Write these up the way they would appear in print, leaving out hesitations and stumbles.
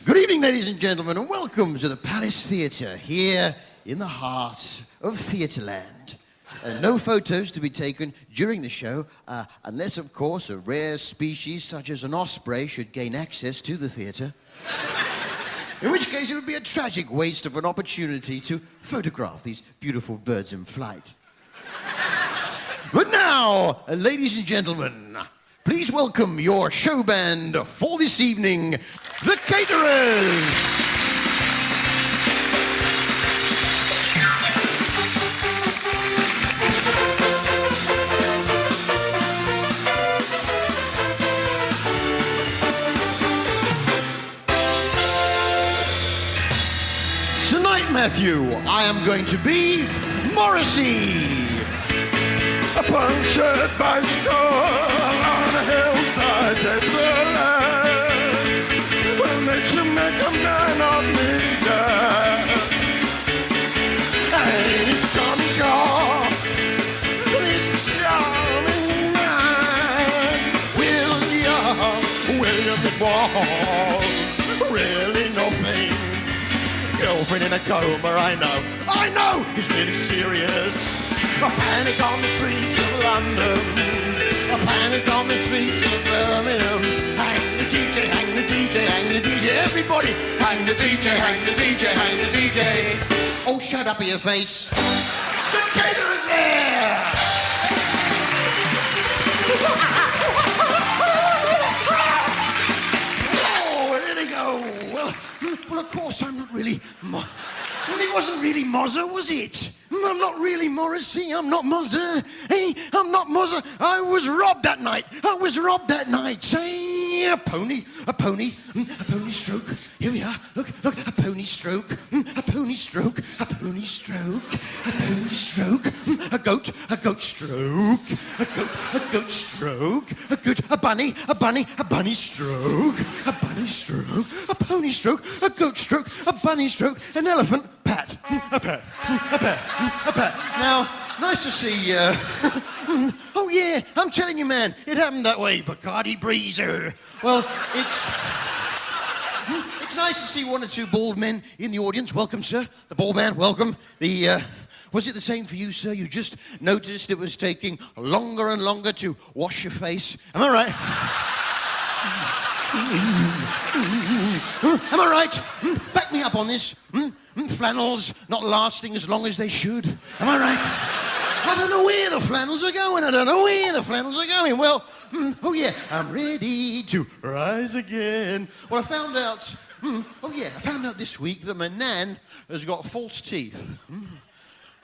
Good evening, ladies and gentlemen, and welcome to the Palace Theatre, here in the heart of Theatreland. No photos to be taken during the show, unless, of course, a rare species such as an osprey should gain access to the theatre. In which case, it would be a tragic waste of an opportunity to photograph these beautiful birds in flight. But now, ladies and gentlemen, please welcome your show band for this evening, the Caterers. Tonight, Matthew, I am going to be Morrissey. A punctured bicycle on a hillside desolate. Will nature make a man of me, yeah. Hey, it's charming car, this charming man. William it was really nothing. Girlfriend in a coma, I know, it's really serious. A panic on the streets of London, a panic on the streets of Birmingham. Hang the DJ, hang the DJ, hang the DJ, everybody. Hang the DJ, hang the DJ, hang the DJ. Oh, shut up, your face. The Caterers there! Oh, there they go. Well, of course, I'm not really... Well, it wasn't really Mozza, was it? I'm not really Morrissey. I'm not Mozza. Hey, I'm not Mozza. I was robbed that night. Hey, a pony stroke. Here we are. Look, a pony stroke. A pony stroke. A pony stroke. A pony stroke. A goat stroke. A goat stroke. A bunny stroke. A bunny stroke. A pony stroke. A goat stroke. A bunny stroke. An elephant. Pat. A pat. Now, nice to see you. Oh, yeah, I'm telling you, man, it happened that way, Bacardi Breezer. Well, it's nice to see one or two bald men in the audience. Welcome, sir. The bald man, welcome. Was it the same for you, sir? You just noticed it was taking longer and longer to wash your face. Am I right? Am I right? Back me up on this. Flannels not lasting as long as they should. Am I right? I don't know where the flannels are going. Well, oh yeah, I'm ready to rise again. Well, I found out this week that my nan has got false teeth.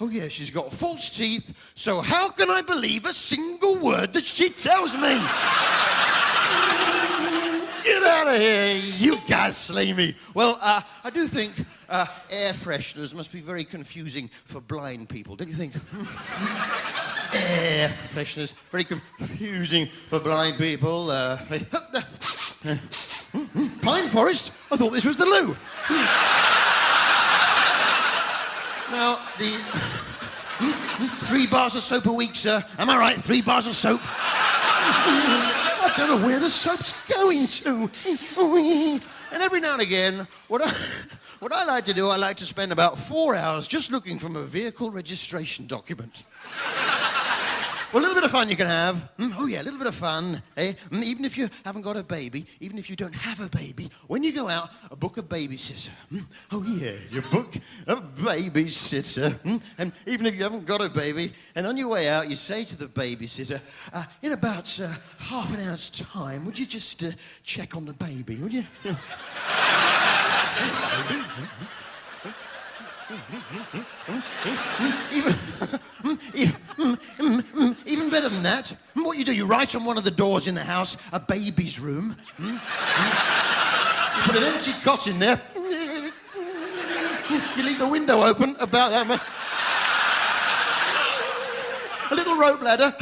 Oh yeah, she's got false teeth, so how can I believe a single word that she tells me? Get out of here, you guys slay me. Well, I do think air fresheners must be very confusing for blind people, don't you think? Air fresheners, very confusing for blind people. Pine forest? I thought this was the loo. Now, the 3 bars of soap a week, sir. Am I right? 3 bars of soap. I don't know where the soap's going to. And every now and again, what I like to do, I like to spend about 4 hours just looking for a vehicle registration document. Well, a little bit of fun you can have. Oh, yeah, a little bit of fun. Eh? Even if you haven't got a baby, even if you don't have a baby, when you go out, book a babysitter. Oh, yeah, you book a babysitter. And even if you haven't got a baby, and on your way out, you say to the babysitter, in about half an hour's time, would you just check on the baby, would you? Even better than that, what you do, you write on one of the doors in the house, a baby's room. You put an empty cot in there. You leave the window open about that much. A little rope ladder.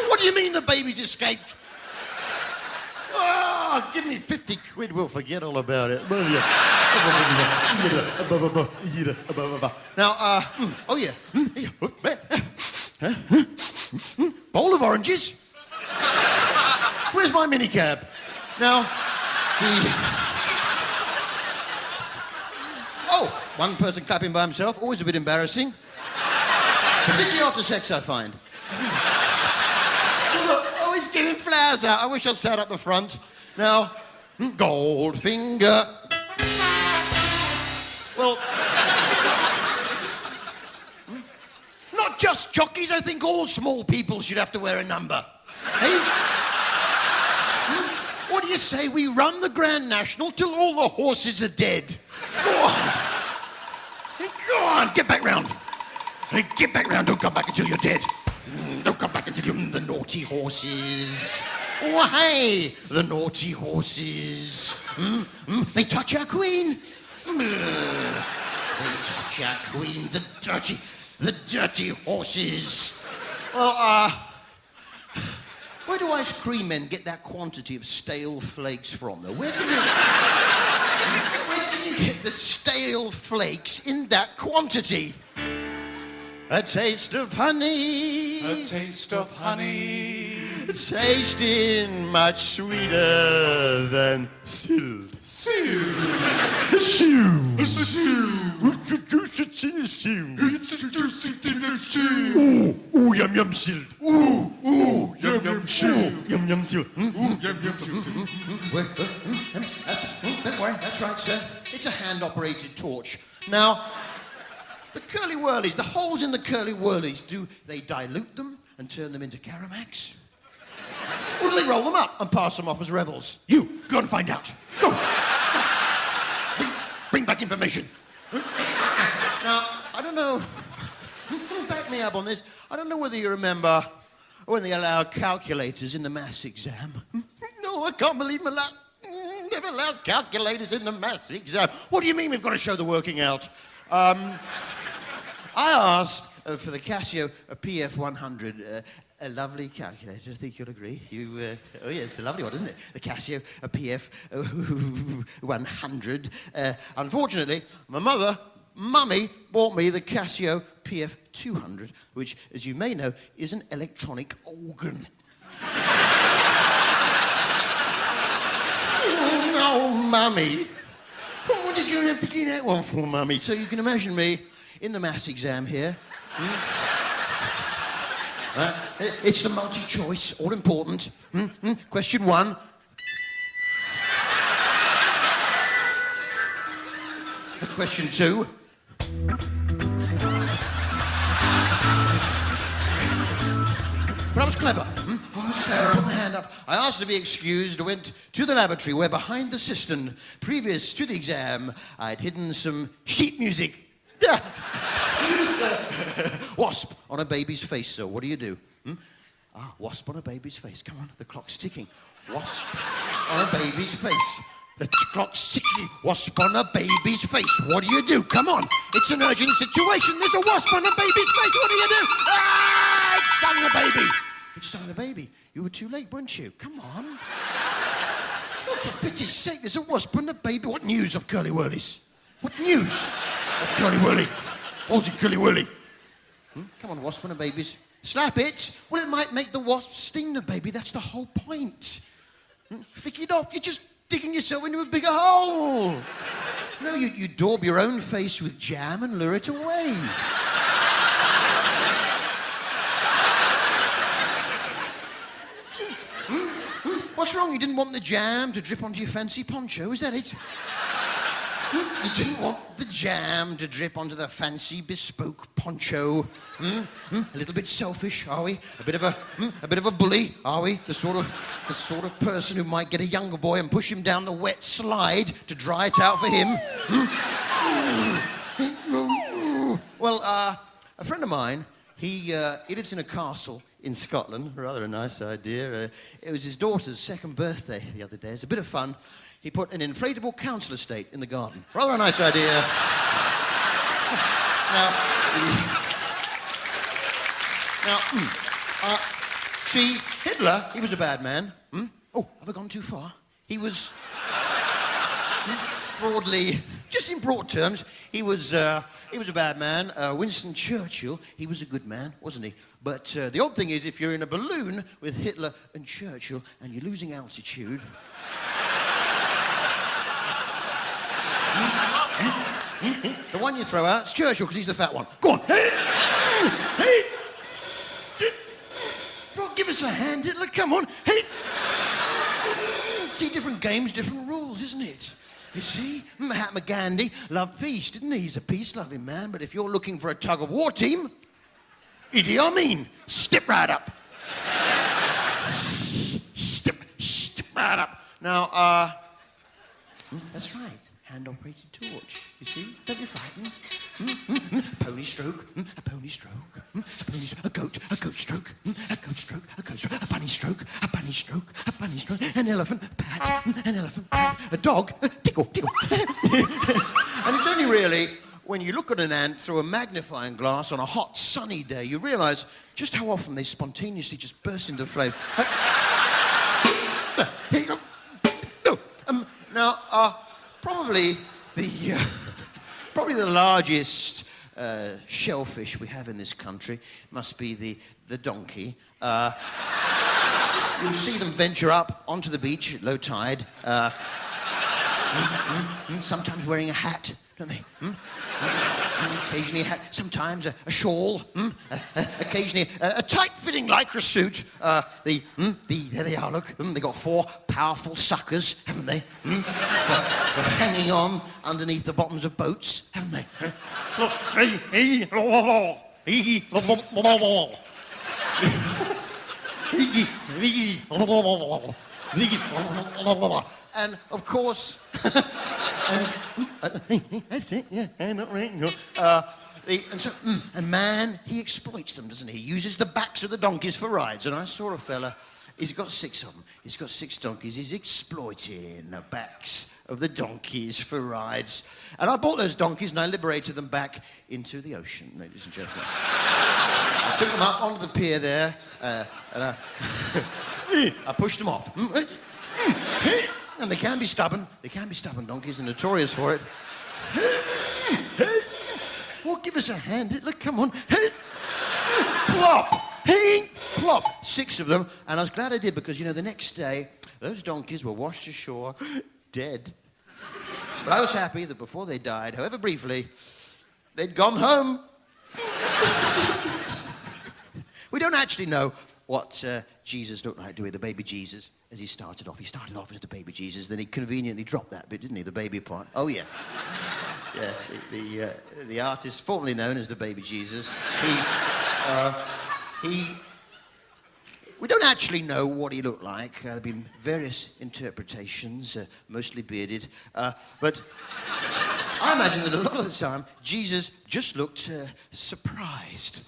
What do you mean the baby's escaped? Oh, give me 50 quid, we'll forget all about it. Now, oh yeah. Bowl of oranges. Where's my minicab? Now, Oh, one person clapping by himself, always a bit embarrassing. Particularly after sex, I find. Always giving flowers out. I wish I sat up the front. Now, Goldfinger. Well, not just jockeys. I think all small people should have to wear a number. Hey? What do you say we run the Grand National till all the horses are dead? Go on. Go on, get back round. Hey, get back round. Don't come back until you're dead. Don't come back until you're the naughty horses. Oh, hey, the naughty horses. They touch our queen. They touch our queen. The dirty horses. Well, where do ice cream men get that quantity of stale flakes from, though? Where can you get the stale flakes in that quantity? A taste of honey. A taste of honey. Tasting much sweeter than silt. Stew. Stew. Stew. Introduce it in the stew. Introduce it in the stew. Ooh, yum yum silt. Ooh, ooh, yum yum stew. Yum yum silt. Ooh, yum yum stew. Don't worry, that's right, sir. It's a hand-operated torch. Now, the curly whirlies, the holes in the curly whirlies, do they dilute them and turn them into Caramax? Or do they roll them up and pass them off as revels? You, go and find out. Go. Bring back information. Now, I don't know. Back me up on this. I don't know whether you remember when they allowed calculators in the maths exam. No, I can't believe my luck. Never allowed calculators in the maths exam. What do you mean we've got to show the working out? I asked for the Casio PF100, a lovely calculator. I think you'll agree. Oh yeah, it's a lovely one, isn't it? The Casio PF100. Unfortunately, my Mummy, bought me the Casio PF200, which, as you may know, is an electronic organ. Oh, Mummy. What did you have to get that one for, Mummy? So you can imagine me in the maths exam here. It's the multi-choice, all important. Question 1. Question 2. But I was clever. I was clever. I put my hand up. I asked to be excused. I went to the lavatory where behind the cistern, previous to the exam, I'd hidden some sheet music. Wasp on a baby's face, so what do you do? Wasp on a baby's face. Come on, the clock's ticking. Wasp on a baby's face. The clock's ticking. Wasp on a baby's face. What do you do? Come on. It's an urgent situation. There's a wasp on a baby's face. What do you do? Ah! It stung the baby. It stung the baby. You were too late, weren't you? Come on. Oh, for pity's sake, there's a wasp on a baby. What news of Curly Whirlies? What news of Curly Whirly? What's it, Curly Whirly? Come on, wasp on a baby's. Slap it. Well, it might make the wasp sting the baby. That's the whole point. Flick it off. You're just digging yourself into a bigger hole. No, you daub your own face with jam and lure it away. What's wrong? You didn't want the jam to drip onto your fancy poncho, is that it? You didn't want the jam to drip onto the fancy bespoke poncho. A little bit selfish, are we? A bit of a bully, are we? The sort of person who might get a younger boy and push him down the wet slide to dry it out for him. Well, a friend of mine, he lives in a castle in Scotland. Rather a nice idea. It was his daughter's second birthday the other day. It's a bit of fun. He put an inflatable council estate in the garden. Rather a nice idea. See, Hitler, he was a bad man. Oh, have I gone too far? He was broadly, just in broad terms, he was a bad man. Winston Churchill, he was a good man, wasn't he? But the odd thing is, if you're in a balloon with Hitler and Churchill and you're losing altitude, The one you throw out is Churchill, because he's the fat one. Go on. Hey! Hey! Well, give us a hand, Hitler. Come on. Hey! See, different games, different rules, isn't it? You see, Mahatma Gandhi loved peace, didn't he? He's a peace-loving man, but if you're looking for a tug-of-war team, Idi Amin, step right up. Step right up. Now, that's right. Hand-operated torch. You see? Don't be frightened. Pony stroke. A pony stroke. A goat stroke. A goat stroke. A goat stroke. A bunny stroke. A bunny stroke. A bunny stroke. An elephant pat. An elephant pat. A dog. Tickle. Tickle. And it's only really when you look at an ant through a magnifying glass on a hot, sunny day, you realise just how often they spontaneously just burst into flame. Here you go. Now, probably the largest shellfish we have in this country must be the donkey. You'll see them venture up onto the beach at low tide, sometimes wearing a hat, don't they? Occasionally a hat, sometimes a shawl, occasionally a tight-fitting lycra suit. There they are, look. They got 4 powerful suckers, haven't they? They're hanging on underneath the bottoms of boats, haven't they? And, of course... that's it, yeah, not right, no. And man, he exploits them, doesn't he? He uses the backs of the donkeys for rides. And I saw a fella, he's got 6 of them. He's got 6 donkeys. He's exploiting the backs of the donkeys for rides. And I bought those donkeys and I liberated them back into the ocean, ladies and gentlemen. I took them up onto the pier there, and I pushed them off. And they can be stubborn. They can be stubborn donkeys, and notorious for it. Well, give us a hand, Hitler. Come on. Plop. Plop. 6 of them. And I was glad I did because, you know, the next day, those donkeys were washed ashore, dead. But I was happy that before they died, however briefly, they'd gone home. We don't actually know what Jesus looked like, do we? The baby Jesus. As he started off as the baby Jesus, then he conveniently dropped that bit, didn't he? The baby part. Oh, yeah. Yeah, the artist formerly known as the baby Jesus. We don't actually know what he looked like. There have been various interpretations, mostly bearded. But I imagine that a lot of the time, Jesus just looked surprised.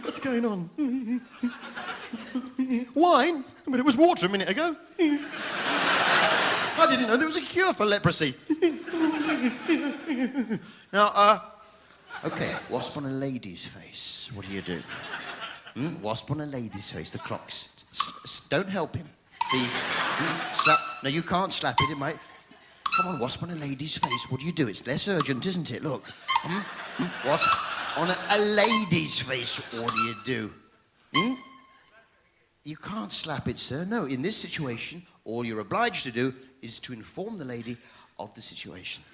What's going on? Wine? But it was water a minute ago. I didn't know there was a cure for leprosy. Now, okay, wasp on a lady's face. What do you do? Wasp on a lady's face. The clocks. Don't help him. Slap. No, you can't slap it. It might. Come on, wasp on a lady's face. What do you do? It's less urgent, isn't it? Look. Wasp on a lady's face. What do? You can't slap it, sir. No, in this situation, all you're obliged to do is to inform the lady of the situation.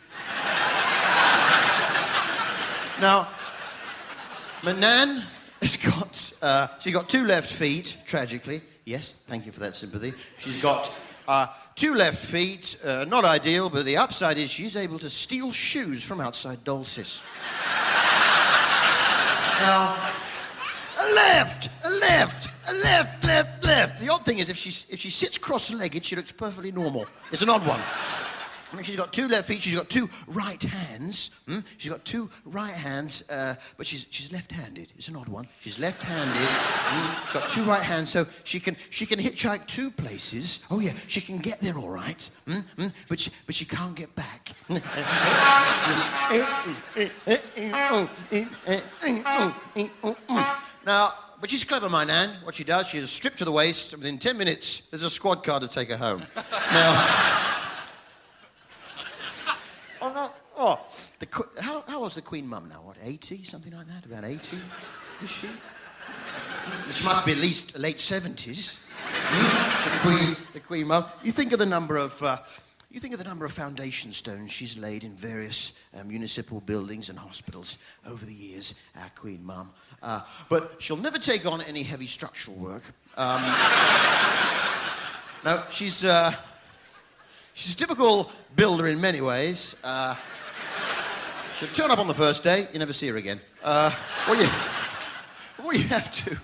Now, Manan has got, she's got 2 left feet, tragically. Yes, thank you for that sympathy. She's got 2 left feet, not ideal, but the upside is she's able to steal shoes from outside Dulcis. Now, a left. The odd thing is if she sits cross-legged, she looks perfectly normal. It's an odd one. I mean, she's got 2 left feet, she's got 2 right hands. She's got 2 right hands, but she's left-handed. It's an odd one. She's left-handed, got 2 right hands, so she can hitchhike 2 places. Oh yeah, she can get there all right. But she can't get back. Now, but she's clever, my Nan. What she does, she's stripped to the waist, and within 10 minutes, there's a squad car to take her home. Now... How old's the Queen Mum now? What, 80? Something like that? About 80? Is she? She must be at least late 70s. The Queen Mum. You think of the number of, You think of the number of foundation stones she's laid in various municipal buildings and hospitals over the years, our Queen Mum. But she'll never take on any heavy structural work. No, she's a typical builder in many ways. She'll turn up on the first day, you never see her again. What you have to...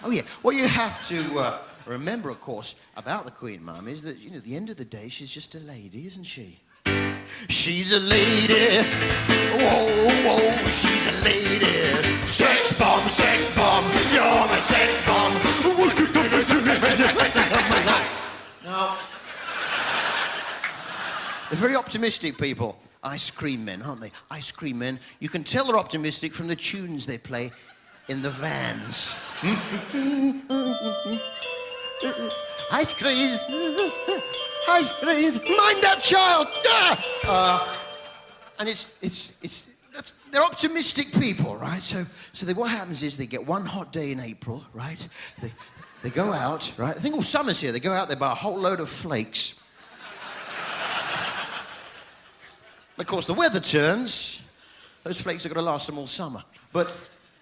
Oh, yeah. What you have to remember, of course, about the Queen Mum is that, at the end of the day, she's just a lady, isn't she? She's a lady. Whoa, whoa, she's a lady. Sex bomb, you're the sex bomb. Now, they're very optimistic people. Ice cream men, aren't they? Ice cream men. You can tell they're optimistic from the tunes they play in the vans. Ice creams. Ice creams. Mind that child. And they're optimistic people, right? So what happens is they get one hot day in April, right? They go out, right? I think all summer's here. They go out, they buy a whole load of flakes. And of course, the weather turns. Those flakes are going to last them all summer. But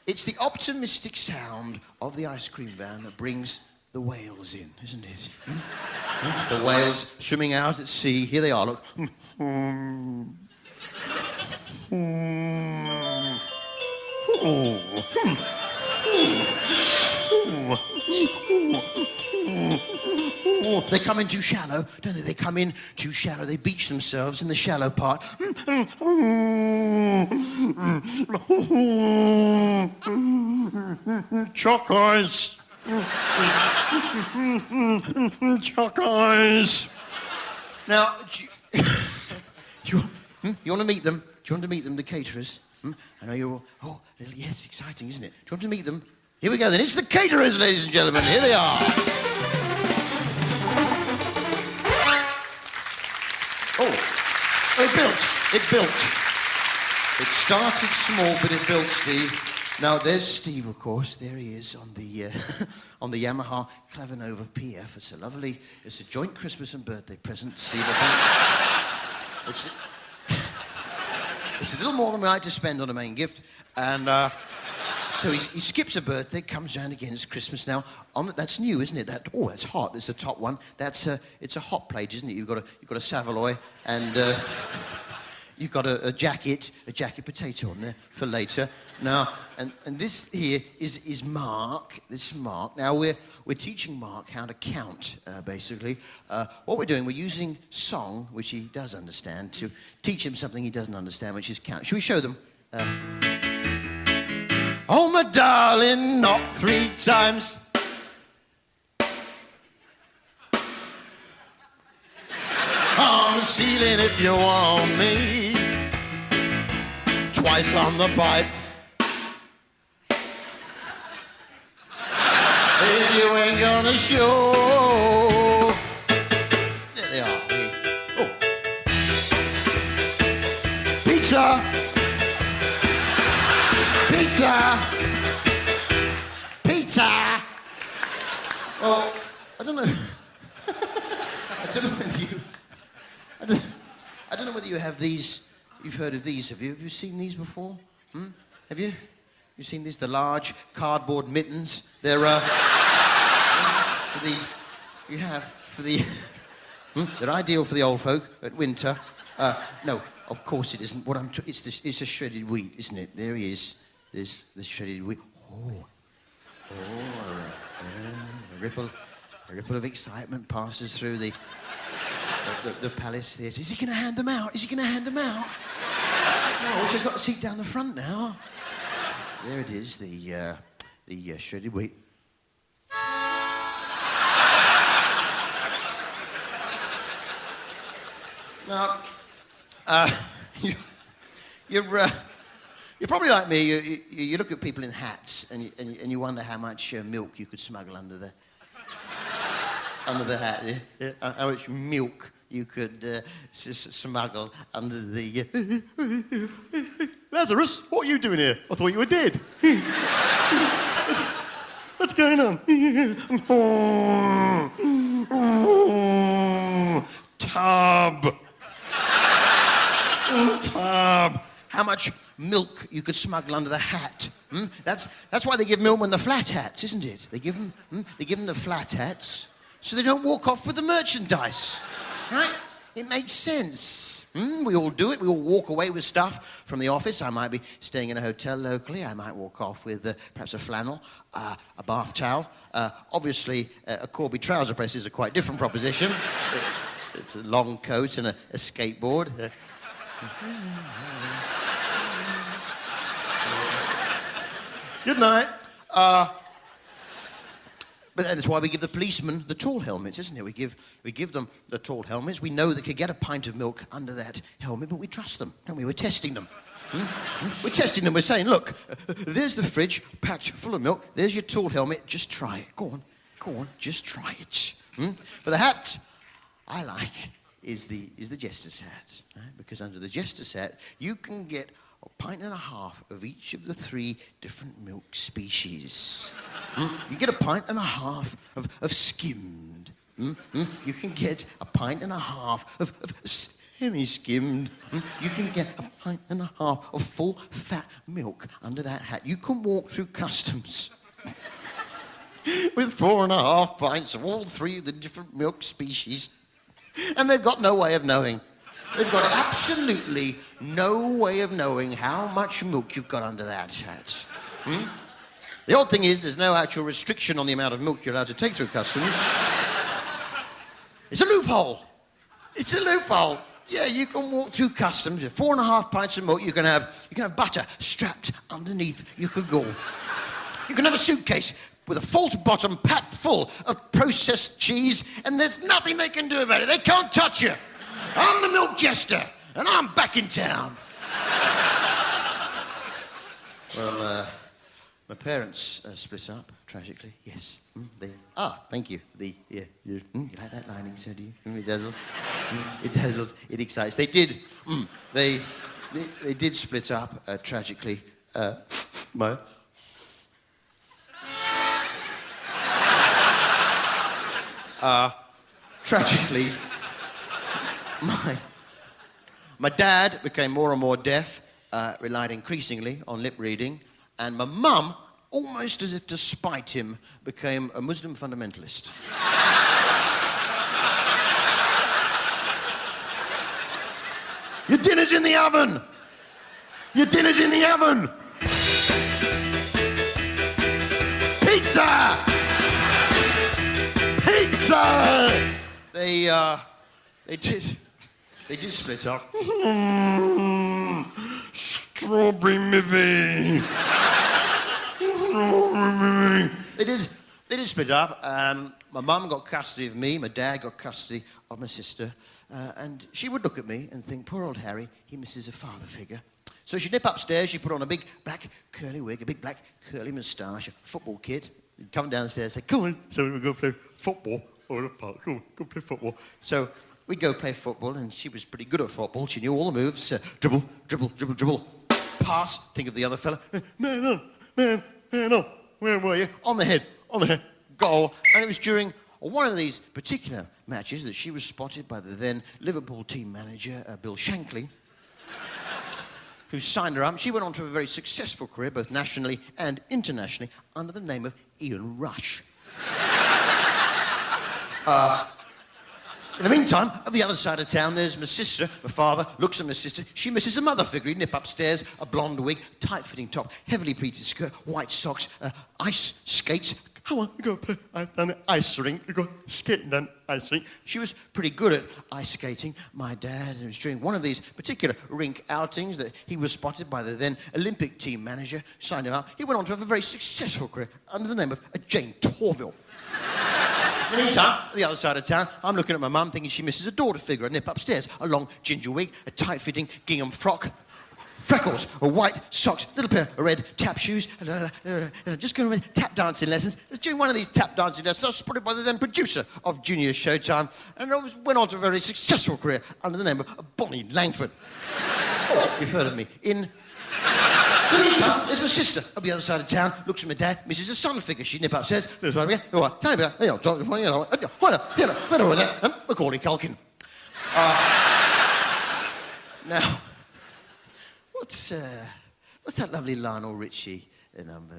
it's the optimistic sound of the ice cream van that brings the whales in, isn't it? The whales swimming out at sea. Here they are, look. They come in too shallow, don't they? They come in too shallow. They beach themselves in the shallow part. Chalk eyes. Chalk eyes. Now, you want to meet them? Do you want to meet them, the caterers? I know you're all, yes, exciting, isn't it? Do you want to meet them? Here we go then. It's the caterers, ladies and gentlemen. Here they are. Oh, it built. It started small, but it built, Steve. Now, there's Steve, of course. There he is on the on the Yamaha Clavinova PF. It's a joint Christmas and birthday present, Steve. It's a little more than we like to spend on a main gift. And so he skips a birthday, comes round again, it's Christmas now. That's new, isn't it? That's hot. It's the top one. It's a hot plate, isn't it? You've got a Savoy and you've got a jacket potato on there for later. Now, and this here is Mark. This is Mark. Now we're teaching Mark how to count, basically. What we're doing, we're using song, which he does understand, to teach him something he doesn't understand, which is count. Should we show them? Oh, my darling, knock 3 times. On the ceiling if you want me. Twice on the pipe. If you ain't gonna show. There they are. Oh. Pizza. Pizza. Pizza. Well, I don't know. I don't know whether you have these. You've heard of these, have you? Have you seen these before? Have you? You've seen these? The large cardboard mittens. They're they're ideal for the old folk at winter. No, of course it isn't. It's a shredded wheat, isn't it? There he is. There's the shredded wheat. A ripple of excitement passes through the Palace Theatre. Is he going to hand them out? No, she's got a seat down the front now. There it is, the shredded wheat. Now, you're probably like me. You look at people in hats and you wonder how much milk you could smuggle under the hat. Yeah? How much milk you could smuggle under the... Lazarus, what are you doing here? I thought you were dead. What's going on? tub. Tub. How much milk you could smuggle under the hat. That's why they give milkmen the flat hats, isn't it? They give them the flat hats so they don't walk off with the merchandise. Right? It makes sense. We all do it. We all walk away with stuff from the office. I might be staying in a hotel locally. I might walk off with perhaps a flannel, a bath towel. Obviously, a Corby trouser press is a quite different proposition. It's a long coat and a skateboard. Good night. But that's why we give the policemen the tall helmets, isn't it? We give them the tall helmets. We know they could get a pint of milk under that helmet, but we trust them, don't we? We're testing them. We're testing them. We're saying, look, there's the fridge packed full of milk. There's your tall helmet. Just try it. Go on, just try it. But the hat I like is the jester's hat, right? Because under the jester's hat, you can get a pint and a half of each of the 3 different milk species. You get a pint and a half of skimmed. You can get a pint and a half of semi-skimmed. You can get a pint and a half of full fat milk under that hat. You can walk through customs with 4.5 pints of all 3 of the different milk species. And they've got no way of knowing. They've got absolutely no way of knowing how much milk you've got under that hat. The odd thing is there's no actual restriction on the amount of milk you're allowed to take through customs. It's a loophole. It's a loophole. Yeah, you can walk through customs with 4.5 pints of milk. You can have butter strapped underneath your cagoule. You can have a suitcase with a false bottom packed full of processed cheese, and there's nothing they can do about it. They can't touch you. I'm the milk jester, and I'm back in town. Well, my parents split up, tragically, yes. Thank you. You like that lining, so do you? It dazzles. It dazzles. It excites. They did. They did split up, tragically. Tragically, my dad became more and more deaf, relied increasingly on lip reading, and my mum, almost as if to spite him, became a Muslim fundamentalist. Your dinner's in the oven! Your dinner's in the oven! Pizza! Pizza! They did split up. Strawberry mivvy. They did split up. My mum got custody of me, my dad got custody of my sister, and she would look at me and think, poor old Harry, he misses a father figure. So she'd nip upstairs, she'd put on a big black curly wig, a big black curly moustache, a football kid. He'd come downstairs and say, come on, so we'll go play football. Or a park. Go play football. So we'd go play football, and she was pretty good at football. She knew all the moves. Dribble, dribble, dribble, dribble. Pass. Think of the other fella. Man, where were you? On the head. Goal. And it was during one of these particular matches that she was spotted by the then Liverpool team manager, Bill Shankly, who signed her up. She went on to a very successful career, both nationally and internationally, under the name of Ian Rush. In the meantime, at the other side of town, there's my sister. My father looks at my sister. She misses a mother figure. He'd nip upstairs, a blonde wig, tight-fitting top, heavily pleated skirt, white socks, ice skates. Come on, we go play down the ice rink. We go skating down the ice rink. She was pretty good at ice skating. My dad, it was during one of these particular rink outings that he was spotted by the then Olympic team manager, signed him up. He went on to have a very successful career under the name of Jane Torville. In the meantime, at the other side of town, I'm looking at my mum thinking she misses a daughter figure. I nip upstairs, a long ginger wig, a tight-fitting gingham frock, freckles, white socks, little pair of red tap shoes, just going to tap dancing lessons. It was during one of these tap dancing lessons, I was spotted by the then producer of Junior Showtime, and I went on to a very successful career under the name of Bonnie Langford. Oh, you've heard of me. There's my sister at the other side of town, looks at my dad, misses a son figure. She'd nip upstairs, Macaulay Culkin. Now, what's that lovely Lionel Richie number?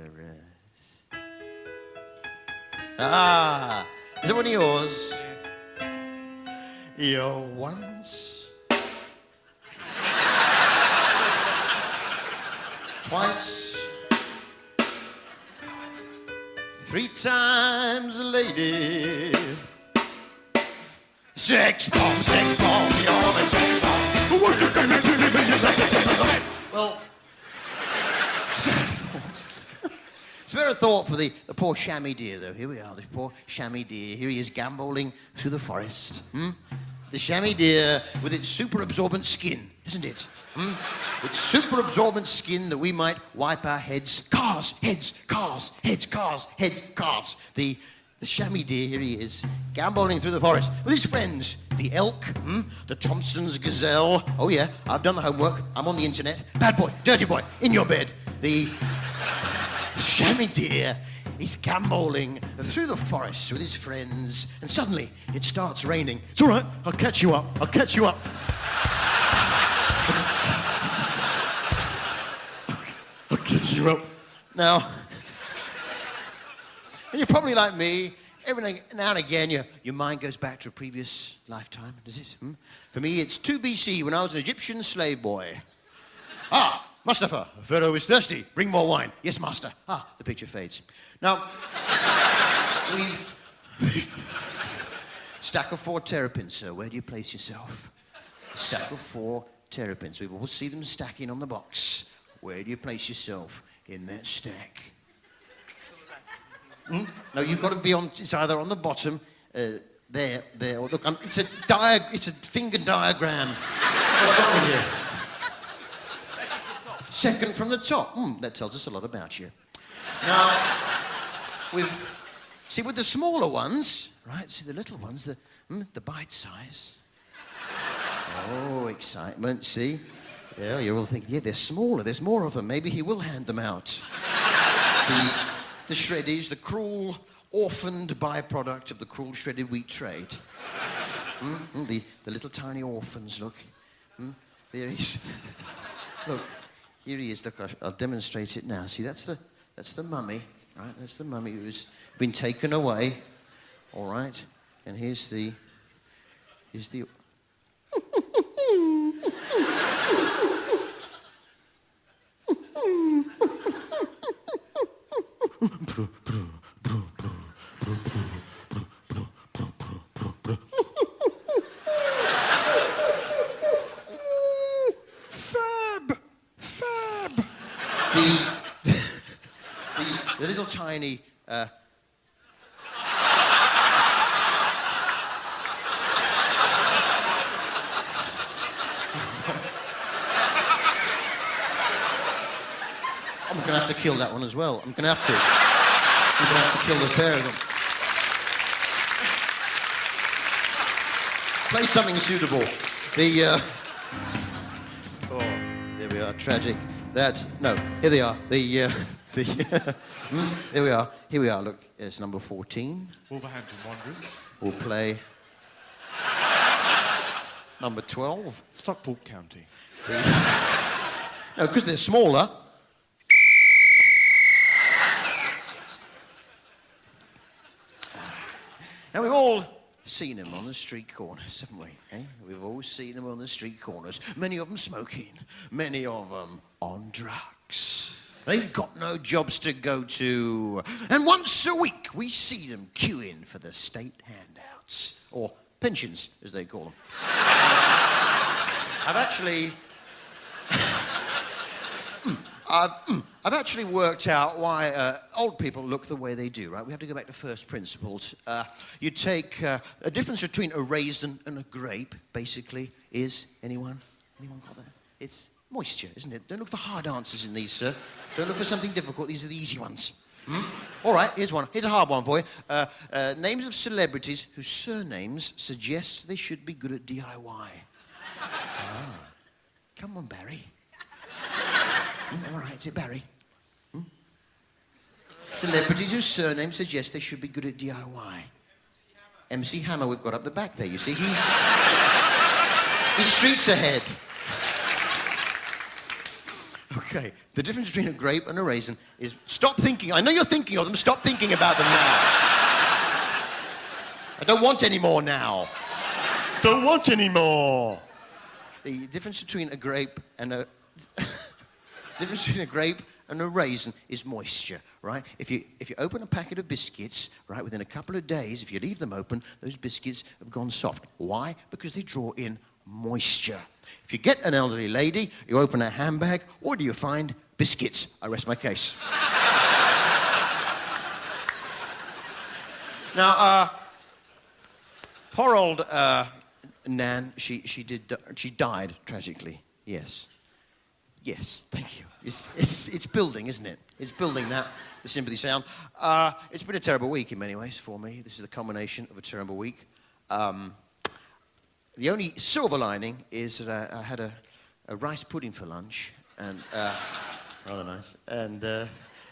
Is it one of yours? You're once, twice, 3 times a lady. Sex bomb, you're the sex bomb. What you gonna do when you like it? Well, spare a thought for the poor chamois deer, though. Here we are, this poor chamois deer. Here he is gambolling through the forest. The chamois deer with its super absorbent skin, isn't it? Its super absorbent skin that we might wipe our heads. Cars, heads, cars, heads, cars, heads, cars. The chamois deer, here he is, gambolling through the forest with his friends. The elk, the Thompson's gazelle. Oh yeah, I've done the homework. I'm on the internet. Bad boy, dirty boy, in your bed. The chamois deer is gambolling through the forest with his friends, and suddenly it starts raining. It's all right, I'll catch you up. I'll catch you up. I'll catch you up. Now, and you're probably like me. Every now and again, your mind goes back to a previous lifetime, does it? For me, it's 2 BC when I was an Egyptian slave boy. Mustafa, Pharaoh is thirsty. Bring more wine. Yes, master. The picture fades. Now, we've stack of 4 terrapins, sir. Where do you place yourself? Stack of 4 terrapins. We've all seen them stacking on the box. Where do you place yourself in that stack? No, you've got to be on. It's either on the bottom, there. Or look, it's a finger diagram. What's wrong with you? Second from the top. That tells us a lot about you. Now, with the smaller ones, right? See the little ones, the bite size. Oh, excitement! See, yeah, you're all thinking, yeah, they're smaller. There's more of them. Maybe he will hand them out. The shreddies, the cruel, orphaned byproduct of the cruel shredded wheat trade. The little tiny orphans, look. There he is. Look, here he is. Look, I'll demonstrate it now. See, that's the mummy, right? That's the mummy who's been taken away. All right. And here's the... Fab. The little tiny. I'm going to have to kill that one as well. I'm going to have to. I'm going to have to kill the pair of them. Play something suitable. Oh, there we are. Tragic. Here they are. Here we are. Here we are. Look, it's number 14. Wolverhampton Wanderers. We'll play number 12. Stockport County. No, because they're smaller. Now, we've all seen them on the street corners, haven't we? We've all seen them on the street corners. Many of them smoking. Many of them on drugs. They've got no jobs to go to. And once a week, we see them queuing for the state handouts. Or pensions, as they call them. I've actually worked out why old people look the way they do, right? We have to go back to first principles. You take a difference between a raisin and a grape, basically, is anyone got that? It's moisture, isn't it? Don't look for hard answers in these, sir. Don't look for something difficult. These are the easy ones. All right, here's one. Here's a hard one for you. Names of celebrities whose surnames suggest they should be good at DIY. Come on, Barry. All right, is it Barry? Celebrities whose surnames suggest they should be good at DIY. MC Hammer, we've got up the back there, you see. He's There's streets ahead. Okay, the difference between a grape and a raisin is... Stop thinking. I know you're thinking of them. Stop thinking about them now. I don't want any more now. Don't want any more. The difference between a grape and a... the difference between a grape and a raisin is moisture, right? If you open a packet of biscuits, right, within a couple of days, if you leave them open, those biscuits have gone soft. Why? Because they draw in moisture. If you get an elderly lady, you open her handbag, what do you find? Biscuits. I rest my case. Now, poor old Nan, she died tragically. Yes. Yes, thank you. It's building, isn't it? It's building that, the sympathy sound. It's been a terrible week in many ways for me. This is the culmination of a terrible week. The only silver lining is that I had a rice pudding for lunch, and rather nice. And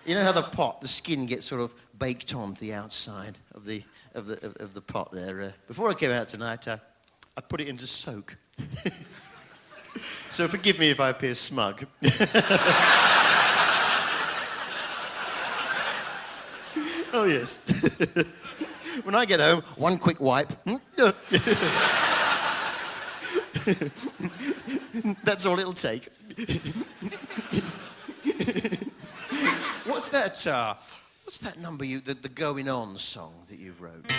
you know how the skin gets sort of baked on the outside of the pot there. Before I came out tonight, I put it into soak. So forgive me if I appear smug. Oh yes. When I get home, one quick wipe. That's all it'll take. What's that number the Going On song that you wrote?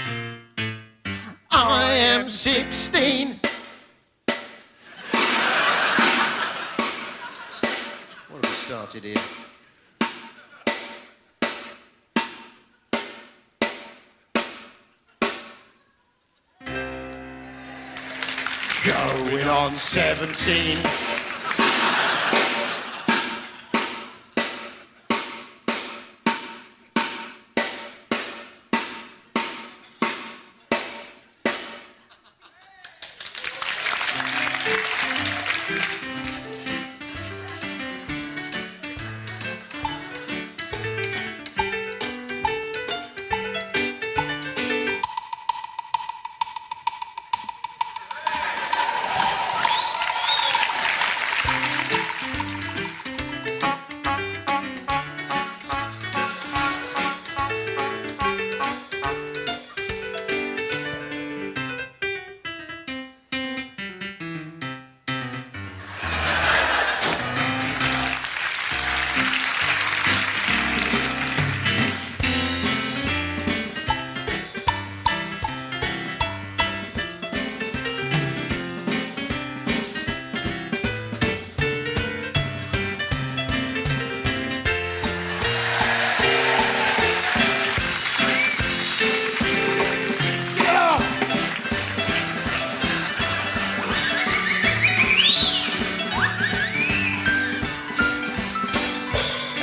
I am 16. What have we started here? Going on 17.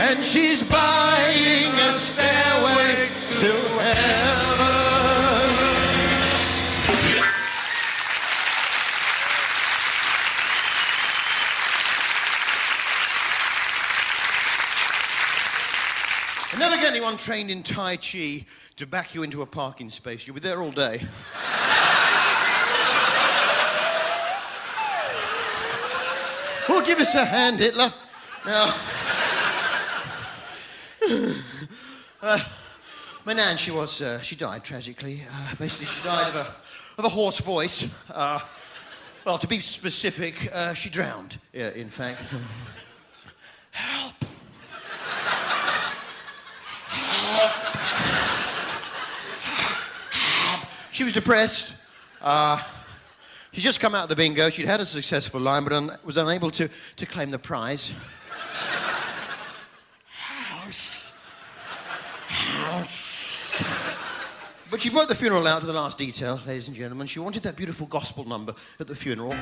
And she's buying a stairway to heaven. And never get anyone trained in Tai Chi to back you into a parking space. You'll be there all day. Well, give us a hand, Hitler. Now... my Nan, she died tragically. Basically, she died of a hoarse voice. Well, to be specific, she drowned, yeah, in fact. Help. Help. Help. She was depressed. She'd just come out of the bingo. She'd had a successful line, but was unable to claim the prize. But she brought the funeral out to the last detail, ladies and gentlemen. She wanted that beautiful gospel number at the funeral.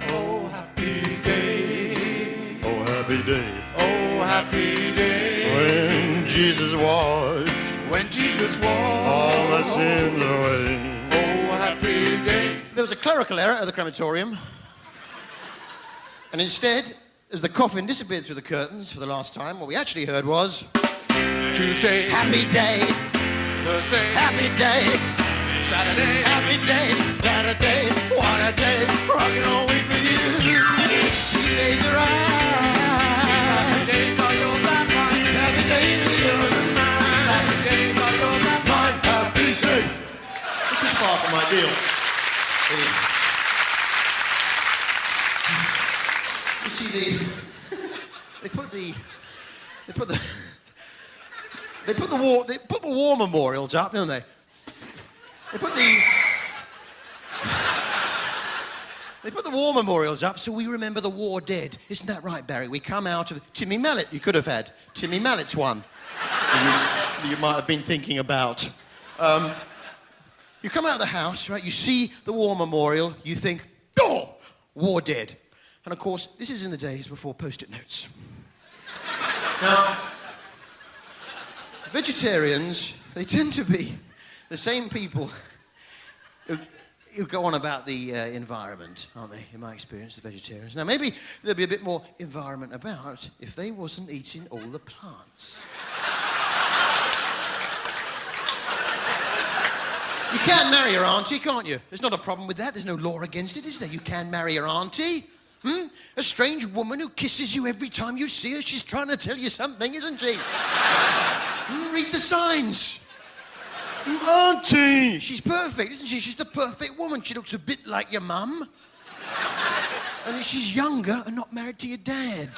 Oh, happy day. Oh, happy day. Oh, happy day. When Jesus washed When Jesus walked. all the sins away. Oh, happy day. There was a clerical error at the crematorium. And instead, as the coffin disappeared through the curtains for the last time, what we actually heard was... Tuesday. Happy day. Thursday. Happy day. Saturday, happy day, Saturday, what a day, rocking all week with you. Days are right. happy days are yours and mine. Happy days are yours and mine. Happy days are yours and mine. Happy day. This is far from ideal. You see, they put the war memorials up, don't they? They put the war memorials up so we remember the war dead. Isn't that right, Barry? We come out of Timmy Mallet. You could have had Timmy Mallet's one. you might have been thinking about. You come out of the house, right? You see the war memorial. You think, oh, war dead. And of course, this is in the days before post-it notes. Now, vegetarians, they tend to be the same people who go on about the environment, aren't they, in my experience, the vegetarians. Now, maybe there'd be a bit more environment about if they wasn't eating all the plants. You can marry your auntie, can't you? There's not a problem with that. There's no law against it, is there? You can marry your auntie. A strange woman who kisses you every time you see her. She's trying to tell you something, isn't she? Read the signs. Auntie! She's perfect, isn't she? She's the perfect woman. She looks a bit like your mum. And she's younger and not married to your dad.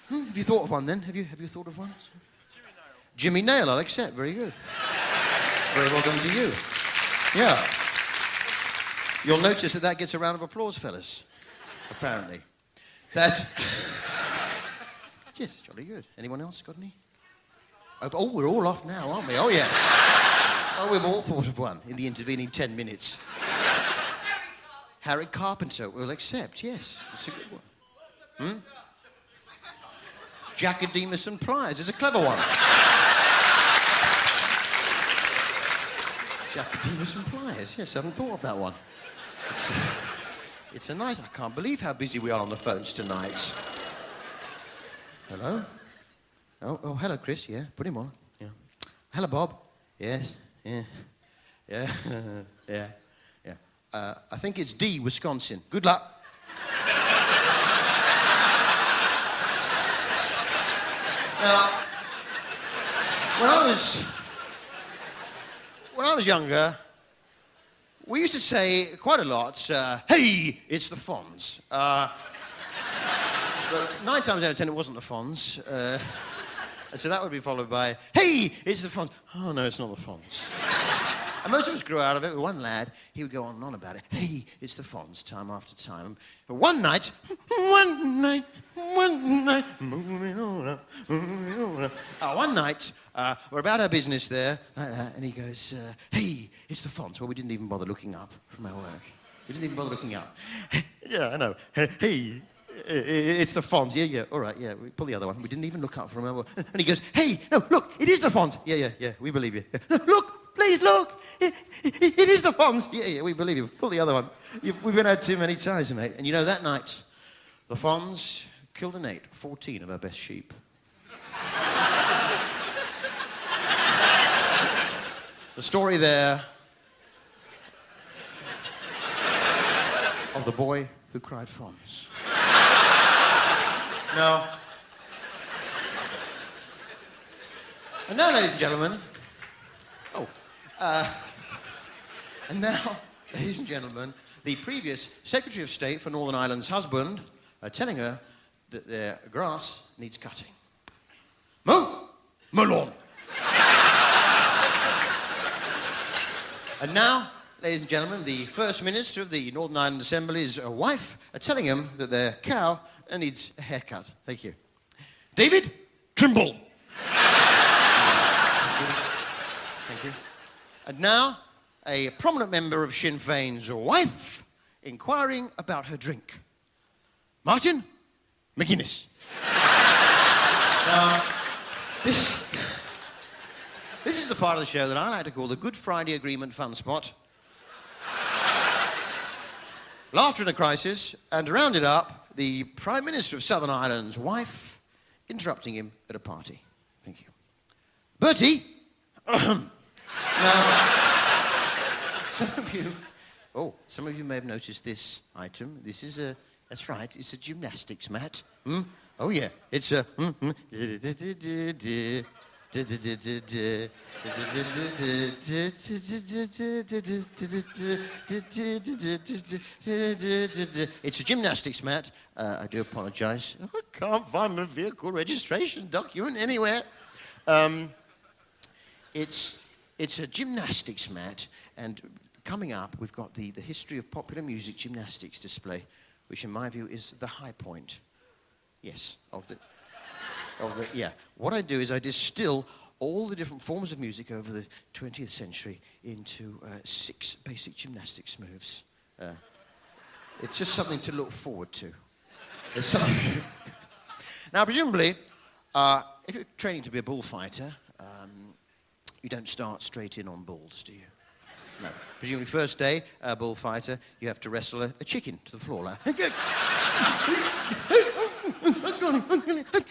Have you thought of one then? Have you thought of one? Jimmy Nail, I'll accept. Very good. Very well done to you. Yeah. You'll notice that gets a round of applause, fellas. Apparently. That... Yes, jolly good. Anyone else got any? Oh, we're all off now, aren't we? Oh, yes. Oh, we've all thought of one in the intervening 10 minutes. Harry Carpenter, we'll accept, yes. It's a good one. Jackademus and Pliers is a clever one. Jackademus and Pliers, yes, I haven't thought of that one. It's a night. I can't believe how busy we are on the phones tonight. Hello? Oh, hello, Chris. Yeah, put him on. Yeah. Hello, Bob. Yes. Yeah. Yeah. Yeah. Yeah. I think it's D, Wisconsin. Good luck. Now, when I was younger, we used to say quite a lot, hey, it's the Fonz. But 9 times out of 10, it wasn't the Fonz. So that would be followed by, hey, it's the Fonz. Oh, no, it's not the Fonz. And most of us grew out of it. With one lad, he would go on and on about it. Hey, it's the Fonz, time after time. But one night, we're about our business there, like that, and he goes, hey, it's the Fonz. Well, we didn't even bother looking up from our work. We didn't even bother looking up. Yeah, I know. Hey, it's the Fonz. Yeah, all right, yeah. We pull the other one. We didn't even look up from our work. And he goes, hey, no, look, it is the Fonz. Yeah, we believe you. Look, please, look. It is the Fonz. Yeah, we believe you. Pull the other one. We've been out too many times, mate. And you know, that night, the Fonz killed and ate 14 of our best sheep. The story there of the boy who cried Fonz. Now, and now, ladies and gentlemen, the previous Secretary of State for Northern Ireland's husband telling her that their grass needs cutting. Mow lawn. And now, ladies and gentlemen, the First Minister of the Northern Ireland Assembly's wife telling him that their cow needs a haircut. Thank you. David Trimble. Thank you. And now, a prominent member of Sinn Féin's wife inquiring about her drink. Martin McGuinness. Now, this is the part of the show that I like to call the Good Friday Agreement fun spot. Laughter in a crisis, and to round it up, the Prime Minister of Southern Ireland's wife interrupting him at a party. Thank you. Bertie, Some of you may have noticed this item. This is that's right, it's a gymnastics mat. Oh yeah, it's a, it's a gymnastics mat. I do apologize. I can't find my vehicle registration document anywhere. It's a gymnastics mat, and coming up, we've got the history of popular music gymnastics display, which in my view is the high point. Yes, yeah. What I do is I distill all the different forms of music over the 20th century into 6 basic gymnastics moves. It's just something to look forward to. Now, presumably, if you're training to be a bullfighter, you don't start straight in on bulls, do you? No. Presumably, first day, bullfighter, you have to wrestle a chicken to the floor. Like,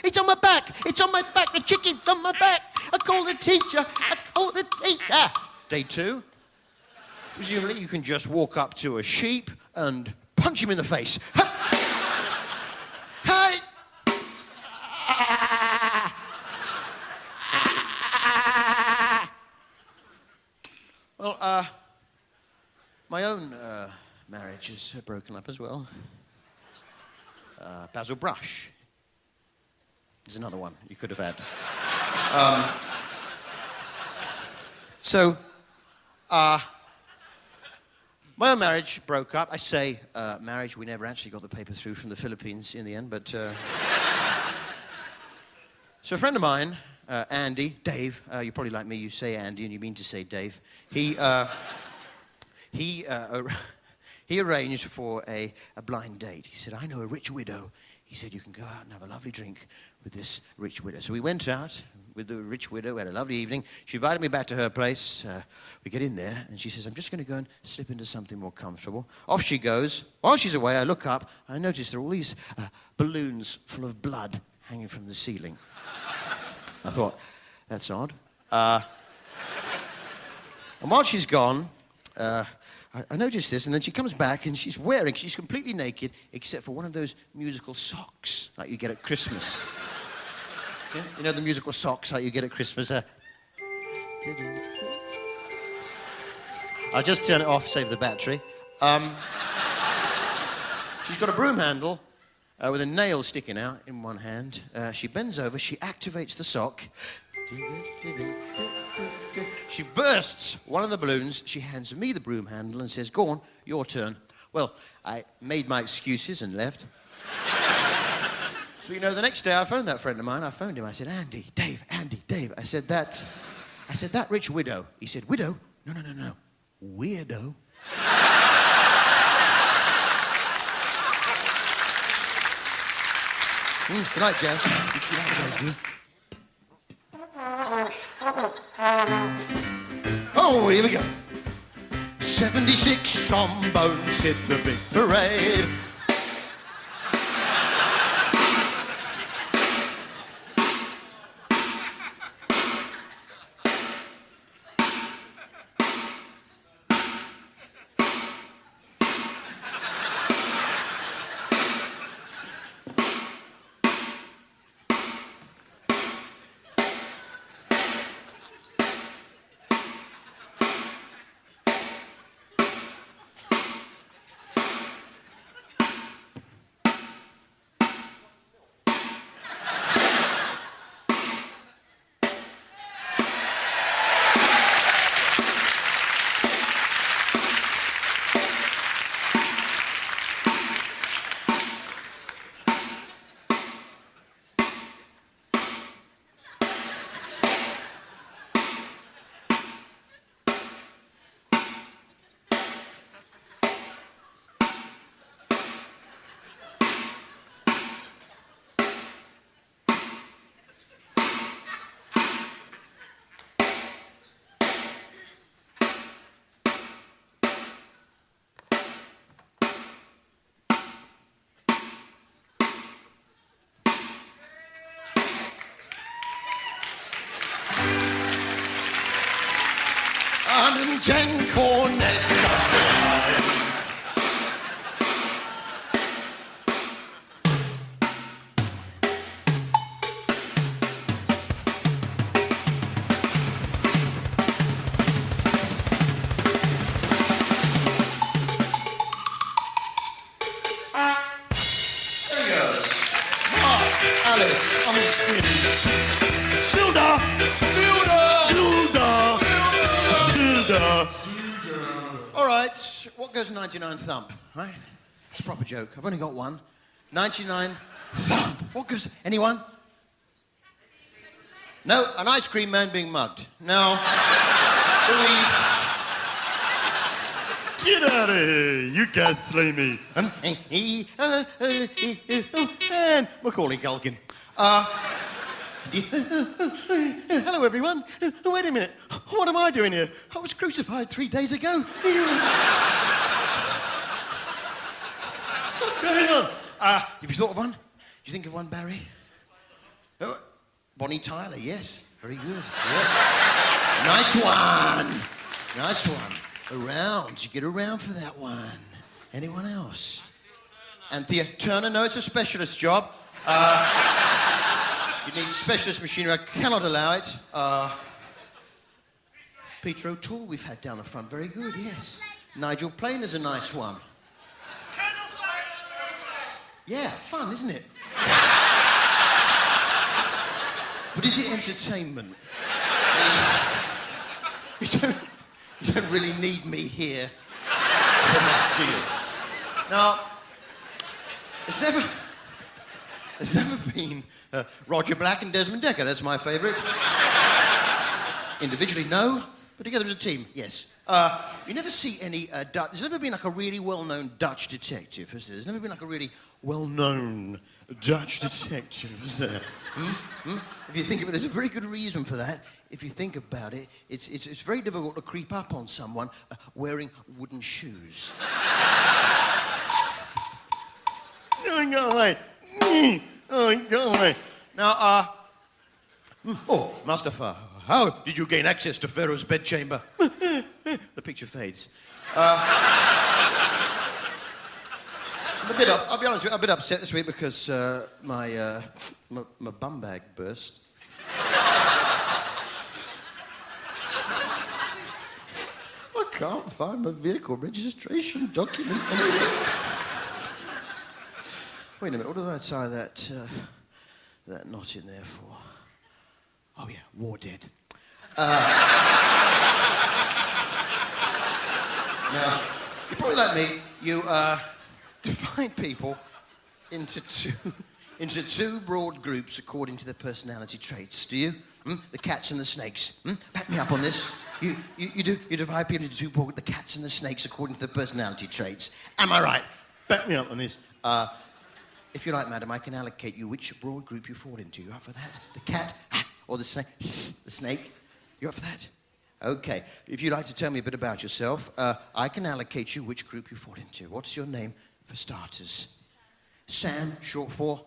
it's on my back! It's on my back! The chicken's on my back! I call the teacher! I call the teacher! Day 2, presumably you can just walk up to a sheep and punch him in the face. Hey! Well, my own marriage is broken up as well. Basil Brush is another one you could have had. My own marriage broke up. I say marriage, we never actually got the paper through from the Philippines in the end, but... So a friend of mine, Andy, Dave, you probably like me, you say Andy and you mean to say Dave. He arranged for a blind date. He said, I know a rich widow. He said, you can go out and have a lovely drink with this rich widow. So we went out with the rich widow. We had a lovely evening. She invited me back to her place. We get in there, and she says, I'm just going to go and slip into something more comfortable. Off she goes. While she's away, I look up. I notice there are all these balloons full of blood hanging from the ceiling. I thought, that's odd. And while she's gone, I noticed this, and then she comes back, and she's completely naked, except for one of those musical socks like you get at Christmas. Yeah? You know the musical socks like you get at Christmas? I'll just turn it off, save the battery. She's got a broom handle with a nail sticking out in one hand. She bends over, she activates the sock. She bursts one of the balloons, she hands me the broom handle and says, go on, your turn. Well, I made my excuses and left. But you know, the next day I phoned that friend of mine, I phoned him, I said, Andy, Dave. I said, that rich widow. He said, widow? No. Weirdo. Good night, Jeff. Oh, here we go. 76 trombones hit the big parade. and 10 cornets up behind. Alice, I'm Silda! All right, what goes 99 thump, right? It's a proper joke. I've only got one. 99 thump. What goes... Anyone? No, an ice cream man being mugged. Now, Get out of here! You can't slay me. and Macaulay Culkin. Hello, everyone. Wait a minute. What am I doing here? I was crucified 3 days ago. What's going on? Have you thought of one? Did you think of one, Barry? Oh, Bonnie Tyler, yes. Very good. Yes. Nice one. Nice one. Around. You get around for that one. Anyone else? Anthea Turner. No, it's a specialist job. You need specialist machinery. I cannot allow it. Peter O'Toole we've had down the front. Very good, yes. Nigel Plain is a nice one. Yeah, fun, isn't it? But is it entertainment? You don't really need me here for that, do you? Now, there's never been Roger Black and Desmond Dekker. That's my favourite. Individually, no, but together as a team, yes. You never see any Dutch... There's never been like a really well-known Dutch detective, has there? There's never been like a really well-known Dutch detective, is there? If you think of it, there's a very good reason for that. If you think about it, it's very difficult to creep up on someone wearing wooden shoes. No, go away. Oh, go away. Now, oh, Mustafa, how did you gain access to Pharaoh's bedchamber? The picture fades. I'll be honest with you, I'm a bit upset this week because my bum bag burst. I can't find my vehicle registration document anywhere. Wait a minute, what did I tie that knot in there for? Oh yeah, war dead. Now, you're probably like me, you divide people into two broad groups according to their personality traits, do you? The cats and the snakes. Back me up on this. You divide people into two broad, the cats and the snakes according to their personality traits. Am I right? Back me up on this. If you like, madam, I can allocate you which broad group you fall into. You up for that? The cat or the snake? The snake? You up for that? Okay. If you'd like to tell me a bit about yourself, I can allocate you which group you fall into. What's your name, for starters? Sam, short for?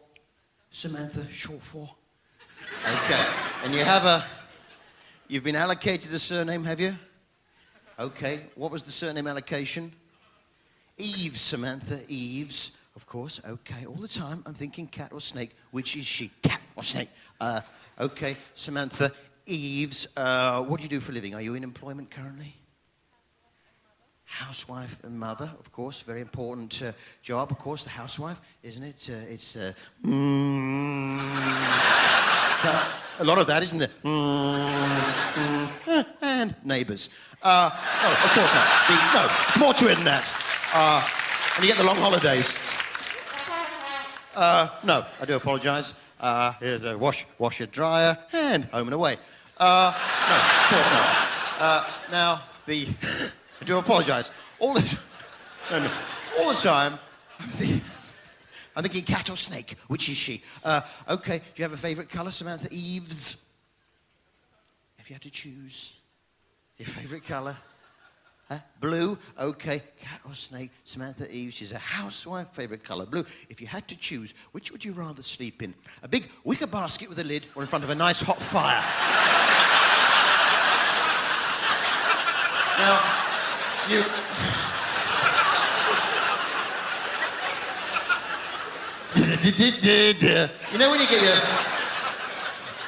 Samantha, short for? Okay. And you've been allocated a surname, have you? Okay. What was the surname allocation? Eves, Samantha, Eves. Of course, okay. All the time, I'm thinking cat or snake. Which is she? Cat or snake? Okay, Samantha, Eves. What do you do for a living? Are you in employment currently? Housewife and mother, of course. Very important job, of course, the housewife, isn't it? A lot of that, isn't it? And neighbours. No, of course not. No, it's more to it than that. And you get the long holidays. No, I do apologise. Here's a washer, dryer, and home and away. No, of course not. Now, I do apologise. All the time, I'm thinking cat or snake. Which is she? Okay, do you have a favourite colour, Samantha Eves? If you had to choose your favourite colour. Huh? Blue? Okay. Cat or snake? Samantha Eves. She's a housewife. Favourite colour? Blue. If you had to choose, which would you rather sleep in? A big wicker basket with a lid or in front of a nice hot fire? Now, you... You know when you get your...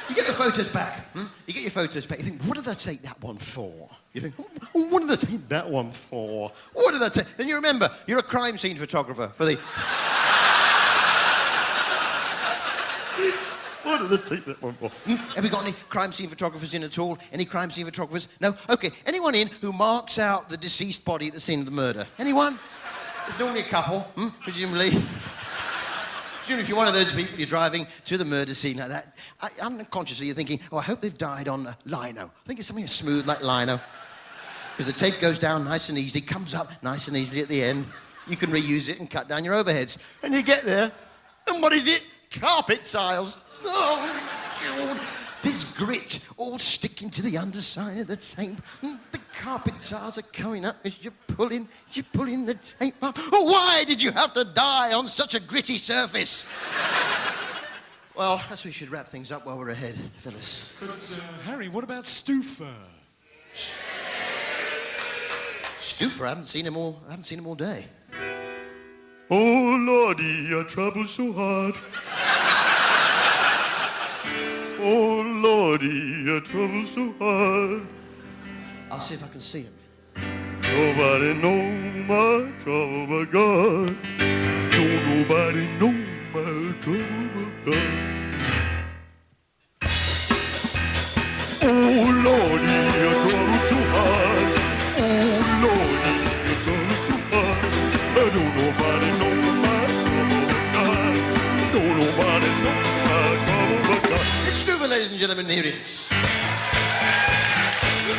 You get the photos back. You get your photos back. You think, what did I take that one for? You think, oh, what did I take that one for? What did I take? Then you remember, you're a crime scene photographer for the... What did I take that one for? Have we got any crime scene photographers in at all? Any crime scene photographers? No? Okay. Anyone in who marks out the deceased body at the scene of the murder? Anyone? There's normally a couple, presumably. If you're one of those people, you're driving to the murder scene like that, unconsciously you're thinking, oh, I hope they've died on lino. I think it's something smooth like lino. Because the tape goes down nice and easy, comes up nice and easily at the end. You can reuse it and cut down your overheads. And you get there, and what is it? Carpet tiles. Oh, God. There's grit all sticking to the underside of the tape. The carpet tiles are coming up as you're pulling the tape up. Oh, why did you have to die on such a gritty surface? Well, I guess we should wrap things up while we're ahead, Phyllis. But, Harry, what about Stuffer? Stuffer, I haven't seen him all day. Oh, Lordy, I trouble so hard. Oh, Lordy, I trouble so hard. I'll see if I can see him. Nobody know my trouble but God. Don't nobody know my trouble but God. Oh, Lordy, I trouble so hard. Oh, Lordy, I trouble so hard. Don't nobody know my trouble but God. Don't nobody know my trouble but God. It's Stuffer, ladies and gentlemen, here it is.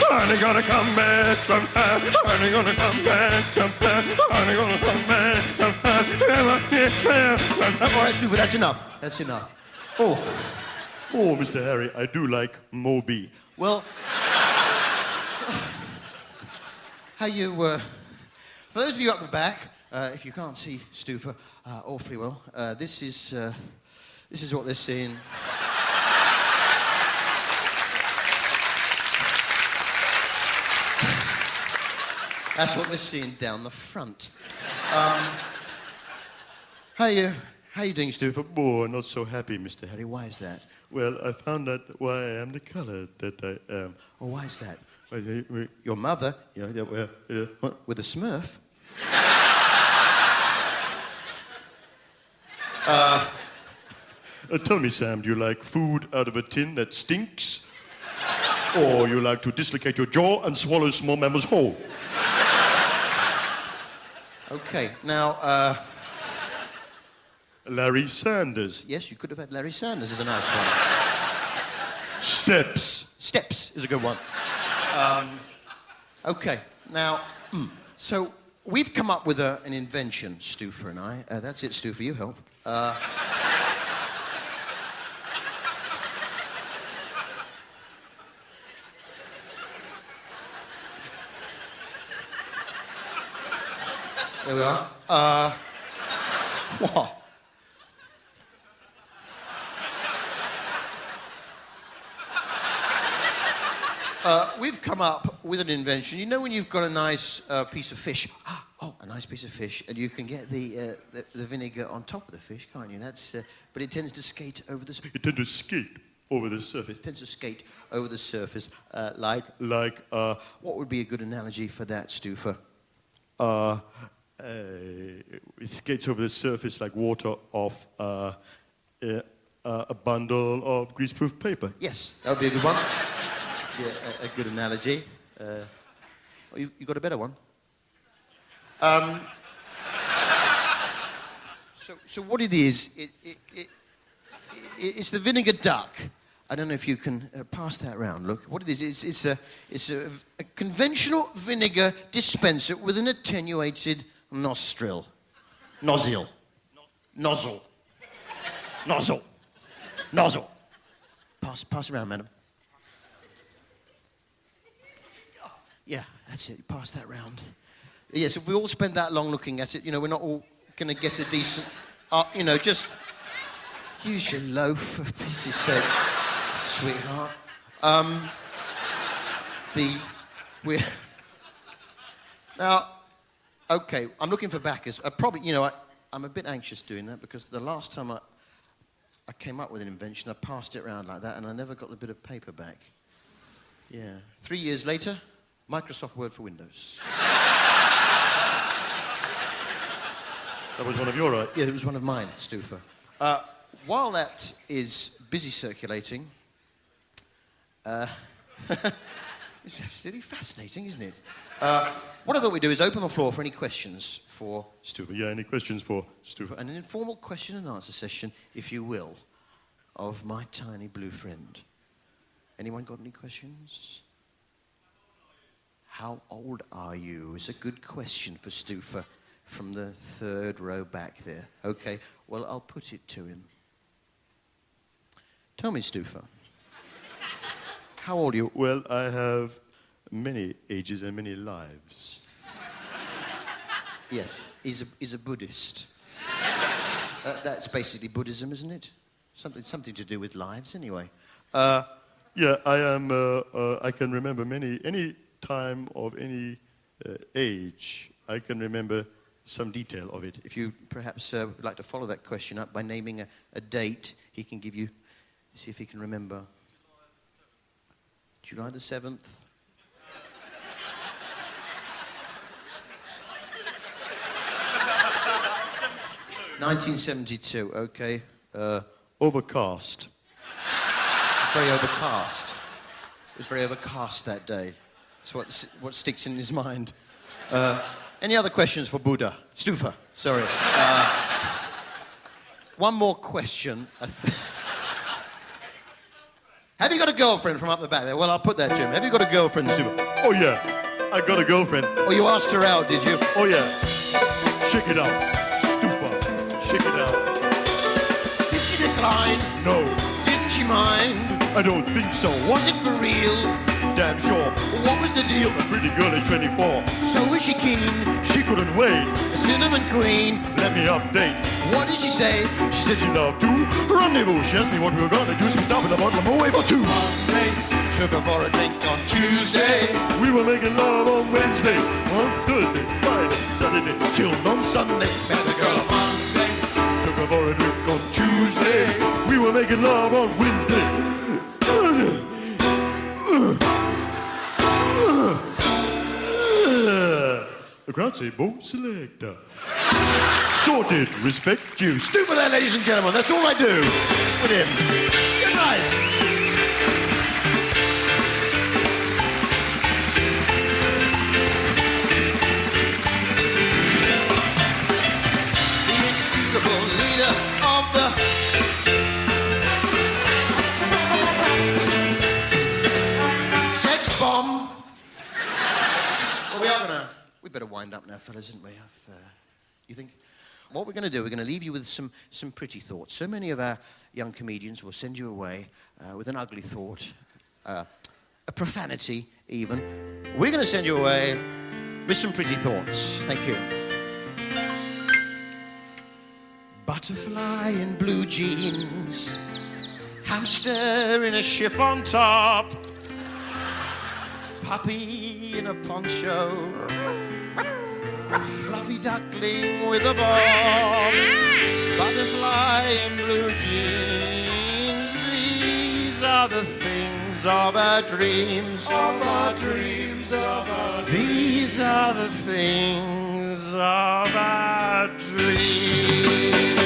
Honey gonna come back sometime. Honey gonna come back sometime. Honey gonna come back sometime. All right, Stuffer, that's enough. That's enough. Oh, Mr. Harry, I do like Moby. Well, how you, for those of you up the back, if you can't see Stuffer awfully well, this is what they're seeing. That's what we're seeing down the front. How you doing, Stuffer? Oh, not so happy, Mr. Harry. Why is that? Well, I found out why I am the color that I am. Oh, why is that? Well, Your mother, what? with a Smurf. Tell me, Sam, do you like food out of a tin that stinks? Or you like to dislocate your jaw and swallow small mammals whole? Okay, now, Larry Sanders. yes, you could have had Larry Sanders as a nice one. Steps. Steps is a good one. Okay, now, so we've come up with an invention, Stuffer and I. That's it, Stuffer, you help. There we are. What? We've come up with an invention. You know when you've got a nice piece of fish? Oh, a nice piece of fish, and you can get the vinegar on top of the fish, can't you? That's, but it tends to skate over the... You tend to skate over the surface. It tends to skate over the surface, like... What would be a good analogy for that, Stuffer? It skates over the surface like water off a bundle of greaseproof paper. Yes, that would be a good one. Yeah, a good analogy. You got a better one? So what it is, it's the vinegar duck. I don't know if you can pass that around. Look, what it is, it's a conventional vinegar dispenser with an attenuated nostril. Nozzle. Nozzle. Nozzle. Nozzle. Pass around, madam. Yeah, that's it. Pass that round. Yes, if we all spend that long looking at it, we're not all going to get a decent... just use your loaf for piece's sake, sweetheart. Now, okay, I'm looking for backers. Probably, you know, I'm a bit anxious doing that because the last time I came up with an invention, I passed it around like that and I never got the bit of paper back. Yeah. 3 years later, Microsoft Word for Windows. That was one of your, Yeah, it was one of mine, Stufa. While that is busy circulating, it's absolutely fascinating, isn't it? What I thought we'd do is open the floor for any questions for Stufa. Yeah, any questions for Stufa? an informal question and answer session, if you will, of my tiny blue friend. Anyone got any questions? How old are you? Is a good question for Stufa from the third row back there. Okay, well, I'll put it to him. Tell me, Stufa, how old are you? Well, I have many ages and many lives. Yeah, he's a Buddhist. That's basically Buddhism, isn't it? Something to do with lives, anyway. Yeah, I am. I can remember any time of any age. I can remember some detail of it. If you perhaps would like to follow that question up by naming a date, he can give you, see if he can remember. July the 7th. (1972), okay. Overcast. Very overcast. It was very overcast that day. That's what sticks in his mind. Any other questions for Buddha? Stufa, sorry. One more question. Have you got a girlfriend from up the back there? Well, I'll put that to him. Have you got a girlfriend, Stufa? Oh yeah, I got a girlfriend. Oh, you asked her out, did you? Oh yeah. Shake it out, Stufa. Shake it out. Did she decline? No, Didn't she mind? I don't think so. Was it for real? Damn sure. What was the deal? A pretty girl at 24. So was she keen? She couldn't wait. A cinnamon queen? Let me update. What did she say? She said she loved to rendezvous. She asked me what we were gonna do, so we stopped at the bottle of Moe for two. Monday, took her for a drink on Tuesday. We were making love on Wednesday, on Thursday, Friday, Saturday, chilled on Sunday. Met the girl on Monday. Took her for a drink on Tuesday. We were making love on Wednesday. The crowd say, boat selector. Sorted, respect you. Stufa there, ladies and gentlemen. That's all I do with him. Good night. The indisputable leader of the sex bomb. Well, we better wind up now, fellas, isn't we? You think? What we're going to do, we're going to leave you with some pretty thoughts. So many of our young comedians will send you away with an ugly thought, a profanity even. We're going to send you away with some pretty thoughts. Thank you. Butterfly in blue jeans, hamster in a chiffon top, puppy in a poncho, fluffy duckling with a bob, butterfly in blue jeans. These are the things of our dreams, of our dreams, of our dreams. These are the things of our dreams.